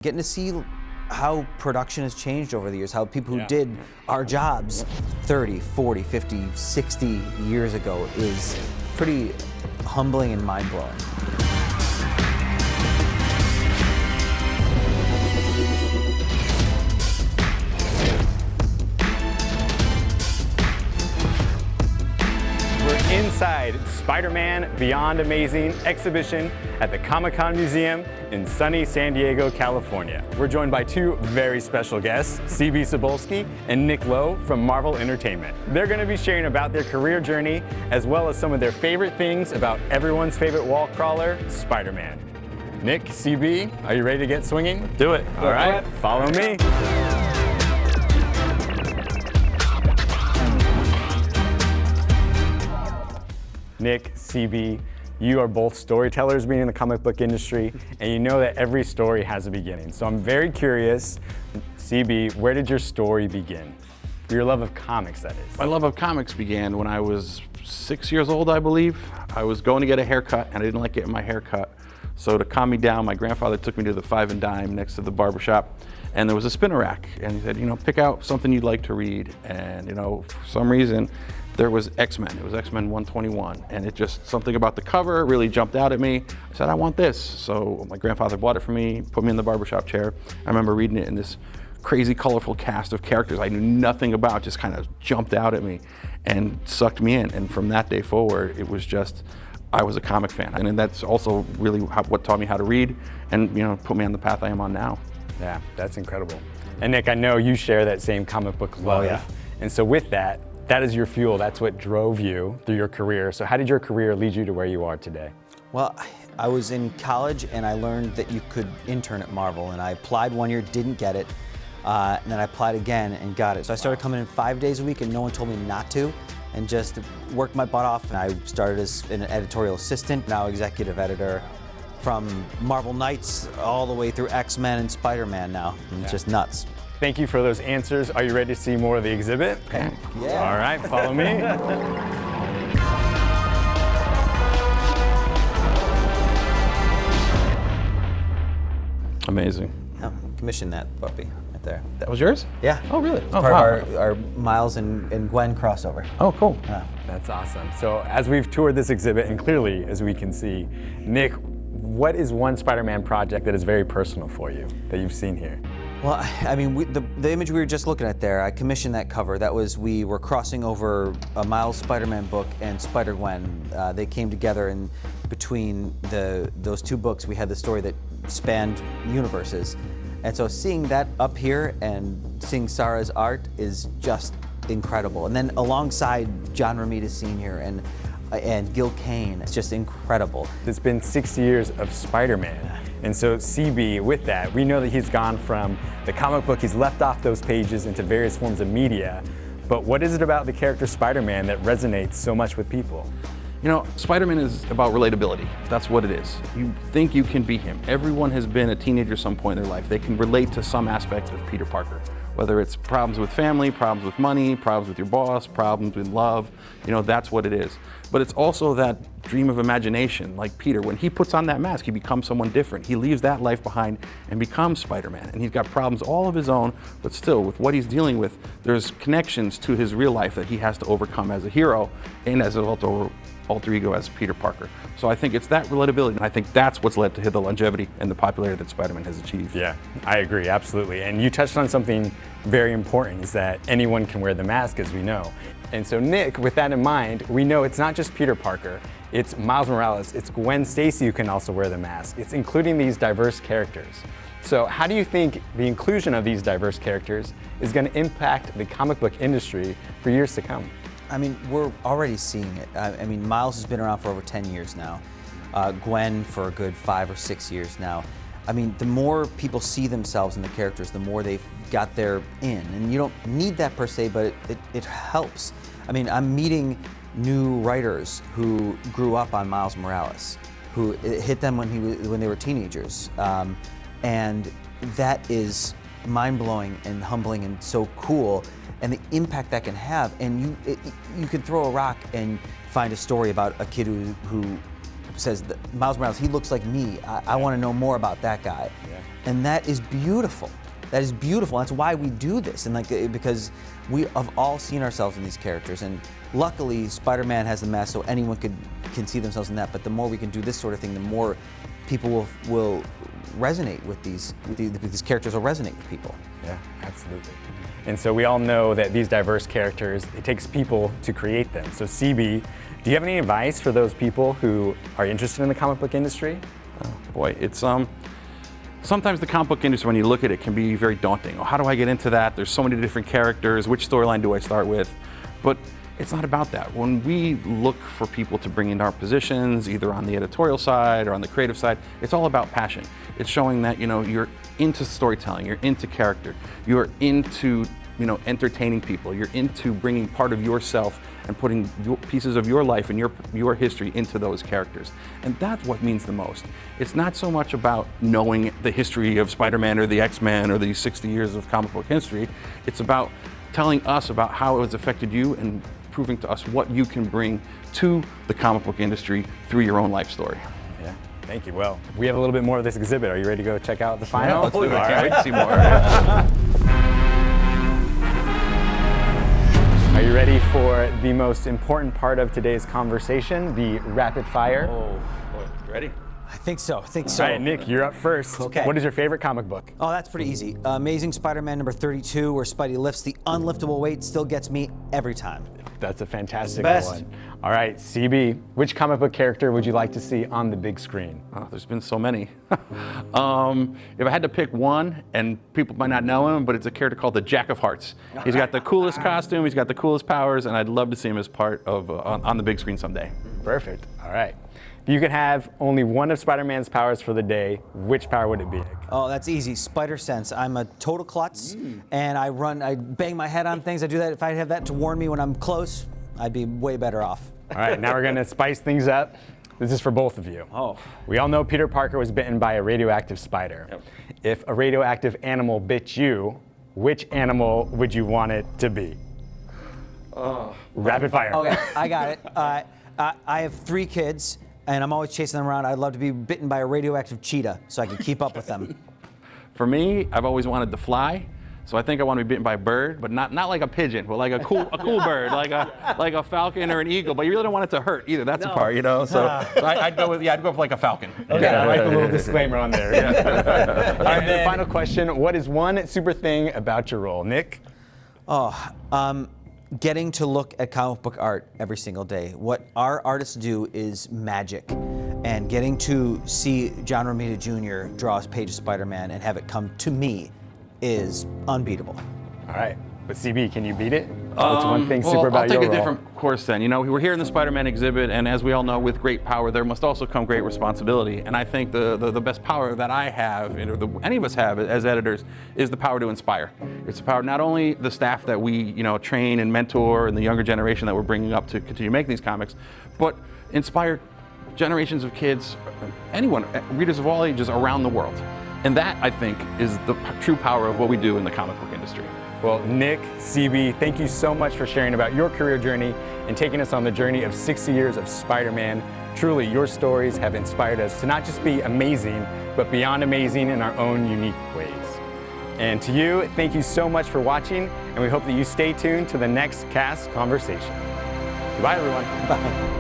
Getting to see how production has changed over the years, how people who did our jobs 30, 40, 50, 60 years ago is pretty humbling and mind-blowing. Inside Spider-Man Beyond Amazing exhibition at the Comic-Con Museum in sunny San Diego, California. We're joined by two very special guests, C.B. Cebulski and Nick Lowe from Marvel Entertainment. They're going to be sharing about their career journey as well as some of their favorite things about everyone's favorite wall crawler, Spider-Man. Nick, C.B., are you ready to get swinging? Do it. All right, follow me. Nick, C.B., you are both storytellers being in the comic book industry, and you know that every story has a beginning. So I'm very curious, C.B., where did your story begin? Your love of comics, that is. My love of comics began when I was 6 years old, I believe. I was going to get a haircut, and I didn't like getting my hair cut. So to calm me down, my grandfather took me to the Five and Dime next to the barbershop, and there was a spinner rack. And he said, pick out something you'd like to read. And, for some reason, there was X-Men. It was X-Men 121. And it just, something about the cover really jumped out at me. I said, I want this. So my grandfather bought it for me, put me in the barbershop chair. I remember reading it in this crazy, colorful cast of characters I knew nothing about, just kind of jumped out at me and sucked me in. And from that day forward, it was just, I was a comic fan. And that's also really what taught me how to read and, put me on the path I am on now. Yeah, that's incredible. And Nick, I know you share that same comic book love. Oh, yeah. And so with that, that is your fuel. That's what drove you through your career. So how did your career lead you to where you are today? Well, I was in college and I learned that you could intern at Marvel, and I applied one year, didn't get it, and then I applied again and got it. So I started coming in 5 days a week and no one told me not to, and just worked my butt off. And I started as an editorial assistant, now executive editor, from Marvel Knights all the way through X-Men and Spider-Man now. It's just nuts. Thank you for those answers. Are you ready to see more of the exhibit? Okay. Yeah. All right, follow me. Amazing. Oh, commissioned that puppy right there. That was yours? Yeah. Oh, really? Oh, Part wow. of our Miles and Gwen crossover. Oh, cool. Yeah. That's awesome. So as we've toured this exhibit, and clearly, as we can see, Nick, what is one Spider-Man project that is very personal for you that you've seen here? Well, I mean, the image we were just looking at there, I commissioned that cover. That was, we were crossing over a Miles Spider-Man book and Spider-Gwen. They came together, and between those two books, we had the story that spanned universes. And so seeing that up here and seeing Sarah's art is just incredible. And then alongside John Romita Sr. and Gil Kane, it's just incredible. It's been 6 years of Spider-Man. And so CB, with that, we know that he's gone from the comic book, he's left off those pages into various forms of media. But what is it about the character Spider-Man that resonates so much with people? Spider-Man is about relatability. That's what it is. You think you can be him. Everyone has been a teenager at some point in their life. They can relate to some aspect of Peter Parker. Whether it's problems with family, problems with money, problems with your boss, problems with love, that's what it is. But it's also that dream of imagination, like Peter. When he puts on that mask, he becomes someone different. He leaves that life behind and becomes Spider-Man. And he's got problems all of his own, but still, with what he's dealing with, there's connections to his real life that he has to overcome as a hero and as an alter ego as Peter Parker. So I think it's that relatability, and I think that's what's led to the longevity and the popularity that Spider-Man has achieved. Yeah, I agree, absolutely. And you touched on something very important, is that anyone can wear the mask, as we know. And so Nick, with that in mind, we know it's not just Peter Parker, it's Miles Morales, it's Gwen Stacy who can also wear the mask. It's including these diverse characters. So how do you think the inclusion of these diverse characters is going to impact the comic book industry for years to come? I mean, we're already seeing it. I mean, Miles has been around for over 10 years now. Gwen for a good 5 or 6 years now. I mean, the more people see themselves in the characters, the more they've got their in. And you don't need that per se, but it helps. I mean, I'm meeting new writers who grew up on Miles Morales, who it hit them when they were teenagers. And that is mind-blowing and humbling and so cool, and the impact that can have. And you can throw a rock and find a story about a kid who says, Miles Morales, he looks like me. I want to know more about that guy. Yeah. And that is beautiful. That is beautiful. That's why we do this, and because we have all seen ourselves in these characters. And luckily, Spider-Man has the mask, so anyone can see themselves in that. But the more we can do this sort of thing, the more people will resonate with these characters. Will resonate with people. Yeah, absolutely. And so we all know that these diverse characters, it takes people to create them. So CB, do you have any advice for those people who are interested in the comic book industry? Oh boy, it's sometimes the comic book industry, when you look at it, can be very daunting. Oh, how do I get into that? There's so many different characters. Which storyline do I start with? But it's not about that. When we look for people to bring into our positions, either on the editorial side or on the creative side, it's all about passion. It's showing that, you're into storytelling, you're into character, you're into, entertaining people, you're into bringing part of yourself and putting pieces of your life and your history into those characters. And that's what means the most. It's not so much about knowing the history of Spider-Man or the X-Men or the 60 years of comic book history. It's about telling us about how it has affected you and proving to us what you can bring to the comic book industry through your own life story. Yeah, thank you. Well, we have a little bit more of this exhibit. Are you ready to go check out the final? Let's do it. I can't wait to see more. Are you ready for the most important part of today's conversation, the rapid fire? Oh, boy. You ready? I think so. All right, Nick, you're up first. Okay. What is your favorite comic book? Oh, that's pretty easy. Amazing Spider-Man number 32, where Spidey lifts the unliftable weight, still gets me every time. That's a fantastic Best. one. All right, CB, which comic book character would you like to see on the big screen? Oh, there's been so many. If I had to pick one, and people might not know him, but it's a character called the Jack of Hearts. He's got the coolest costume, he's got the coolest powers, and I'd love to see him as part of on the big screen someday. Perfect. All right. If you could have only one of Spider-Man's powers for the day, which power would it be, Nick? Oh, that's easy. Spider sense. I'm a total klutz, and I bang my head on things. I do that. If I have that to warn me when I'm close, I'd be way better off. All right, now we're gonna spice things up. This is for both of you. Oh. We all know Peter Parker was bitten by a radioactive spider. Yep. If a radioactive animal bit you, which animal would you want it to be? Rapid fire. Okay, I got it. I have 3 kids, and I'm always chasing them around. I'd love to be bitten by a radioactive cheetah so I can keep up with them. For me, I've always wanted to fly, so I think I want to be bitten by a bird, but not like a pigeon, but like a cool bird, like a falcon or an eagle. But you really don't want it to hurt either. That's the part, So I'd go with like a falcon. Okay, I like the little disclaimer on there. Yeah. All right, the final question: what is one super thing about your role, Nick? Getting to look at comic book art every single day. What our artists do is magic. And getting to see John Romita Jr. draw a page of Spider-Man and have it come to me is unbeatable. All right, but CB, can you beat it? What's one thing super about I'll take your a role? different course then. We're here in the Spider-Man exhibit, and as we all know, with great power, there must also come great responsibility. And I think the best power that I have, or any of us have as editors, is the power to inspire. It's the power not only the staff that we train and mentor, and the younger generation that we're bringing up to continue making these comics, but inspire generations of kids, anyone, readers of all ages around the world. And that, I think, is the true power of what we do in the comic book industry. Well, Nick, CB, thank you so much for sharing about your career journey and taking us on the journey of 60 years of Spider-Man. Truly, your stories have inspired us to not just be amazing, but beyond amazing in our own unique ways. And to you, thank you so much for watching, and we hope that you stay tuned to the next cast conversation. Goodbye, everyone. Bye.